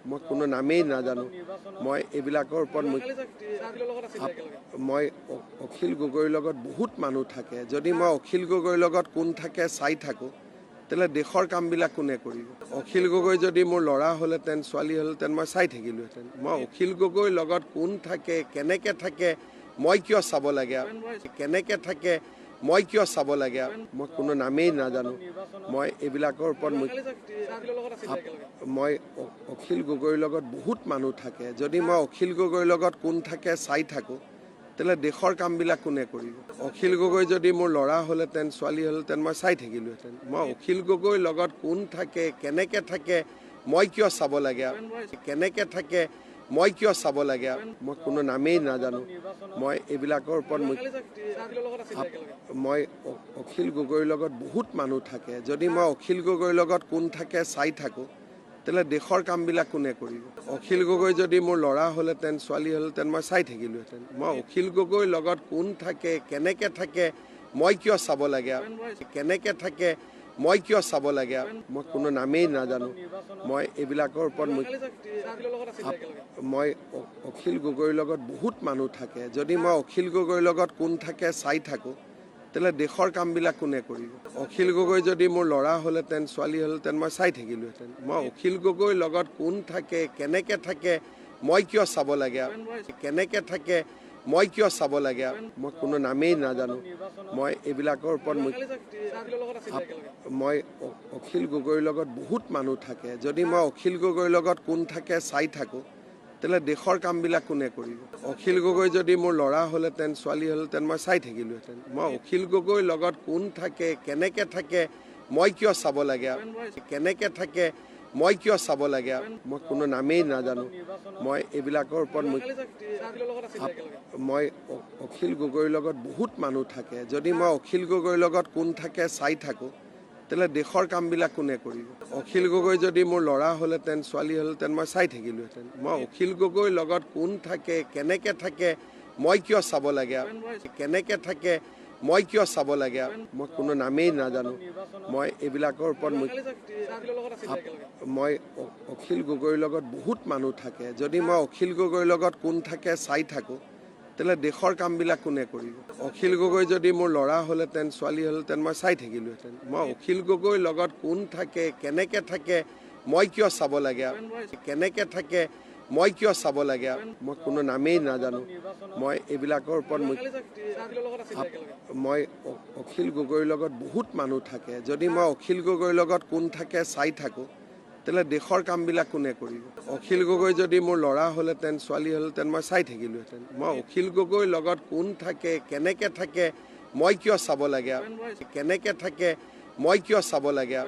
মই কোনো নামেই নাজানো। মই এইবিলাকৰ ওপৰত মই অখিল গগৈৰ লগত বহুত মানুহ থাকে। যদি মই অখিল গগৈৰ লগত কোন থাকে চাই থাকোঁ, তেতিয়াহ'লে দেশৰ কামবিলাক কোনে কৰিব? অখিল গগৈ যদি মোৰ ল'ৰা হ'লহেঁতেন, ছোৱালী হ'লহেঁতেন, মই চাই থাকিলোহেঁতেন। মই অখিল গগৈৰ লগত কোন থাকে, কেনেকৈ থাকে, মই কিয় চাব লাগে? কেনেকৈ থাকে, মই কিয় চাব লাগে? মই কোনো নামেই নাজানো। মই এইবিলাকৰ ওপৰত মই অখিল গগৈৰ লগত বহুত মানুহ থাকে। যদি মই অখিল গগৈৰ লগত কোন থাকে চাই থাকোঁ, তেতিয়াহ'লে দেশৰ কামবিলাক কোনে কৰিব? অখিল গগৈ যদি মোৰ ল'ৰা হ'লহেঁতেন, ছোৱালী হ'লহেঁতেন, মই চাই থাকিলোহেঁতেন। মই অখিল গগৈৰ লগত কোন থাকে, কেনেকৈ থাকে, মই কিয় চাব লাগে? কেনেকৈ থাকে, মই কিয় চাব লাগে? মই কোনো নামেই নাজানো। মই এইবিলাকৰ ওপৰত মই অখিল গগৈৰ লগত বহুত মানুহ থাকে। যদি মই অখিল গগৈৰ লগত কোন থাকে চাই থাকোঁ, তেতিয়াহ'লে দেশৰ কামবিলাক কোনে কৰিব? অখিল গগৈ যদি মোৰ ল'ৰা হ'লহেঁতেন, ছোৱালী হ'লহেঁতেন, মই চাই থাকিলোহেঁতেন। মই অখিল গগৈৰ লগত কোন থাকে, কেনেকৈ থাকে, মই কিয় চাব লাগে? কেনেকৈ থাকে, মই কিয় চাব লাগে? মই কোনো নামেই নাজানো। মই এইবিলাকৰ ওপৰত মই অখিল গগৈৰ লগত বহুত মানুহ থাকে। যদি মই অখিল গগৈৰ লগত কোন থাকে চাই থাকোঁ, তেতিয়াহ'লে দেশৰ কামবিলাক কোনে কৰিব? অখিল গগৈ যদি মোৰ ল'ৰা হ'লহেঁতেন, ছোৱালী হ'লহেঁতেন, মই চাই থাকিলোহেঁতেন। মই অখিল গগৈৰ লগত কোন থাকে, কেনেকৈ থাকে, মই কিয় চাব লাগে? কেনেকৈ থাকে, মই কিয় চাব লাগে? মই কোনো নামেই নাজানো। মই এইবিলাকৰ ওপৰত মই অখিল গগৈৰ লগত বহুত মানুহ থাকে। যদি মই অখিল গগৈৰ লগত কোন থাকে চাই থাকোঁ, তেতিয়াহ'লে দেশৰ কামবিলাক কোনে কৰিব? অখিল গগৈ যদি মোৰ ল'ৰা হ'লহেঁতেন, ছোৱালী হ'লহেঁতেন, মই চাই থাকিলোহেঁতেন। মই অখিল গগৈৰ লগত কোন থাকে, কেনেকৈ থাকে, মই কিয় চাব লাগে? কেনেকৈ থাকে, মই কিয় চাব লাগে? মই কোনো নামেই নাজানো। মই এইবিলাকৰ ওপৰত মই অখিল গগৈৰ লগত বহুত মানুহ থাকে। যদি মই অখিল গগৈৰ লগত কোন থাকে চাই থাকোঁ, তেতিয়াহ'লে দেশৰ কামবিলাক কোনে কৰিব? অখিল গগৈ যদি মোৰ ল'ৰা হ'লহেঁতেন, ছোৱালী হ'লহেঁতেন, মই চাই থাকিলোহেঁতেন। মই অখিল গগৈৰ লগত কোন থাকে, কেনেকৈ থাকে, মই কিয় চাব লাগে? কেনেকৈ থাকে, মই কিয় চাব লাগে? মই কোনো নামেই নাজানো। মই এইবিলাকৰ ওপৰত মই অখিল গগৈৰ লগত বহুত মানুহ থাকে। যদি মই অখিল গগৈৰ লগত কোন থাকে চাই থাকোঁ, তেতিয়াহ'লে দেশৰ কামবিলাক কোনে কৰিব? অখিল গগৈ যদি মোৰ ল'ৰা হ'লহেঁতেন, ছোৱালী হ'লহেঁতেন, মই চাই থাকিলোহেঁতেন। মই অখিল গগৈৰ লগত কোন থাকে, কেনেকৈ থাকে, মই কিয় চাব লাগে? কেনেকৈ থাকে, মই কিয় চাব লাগে? মই কোনো নামেই নাজানো। মই এইবিলাকৰ ওপৰত মই অখিল গগৈৰ লগত বহুত মানুহ থাকে। যদি মই অখিল গগৈৰ লগত কোন থাকে চাই থাকোঁ, তেতিয়াহ'লে দেশৰ কামবিলাক কোনে কৰিব? অখিল গগৈ যদি মোৰ ল'ৰা হ'লহেঁতেন, ছোৱালী হ'লহেঁতেন, মই চাই থাকিলোহেঁতেন। মই অখিল গগৈৰ লগত কোন থাকে, কেনেকৈ থাকে, মই কিয় চাব লাগে? কেনেকৈ থাকে, মই কিয় চাব লাগে?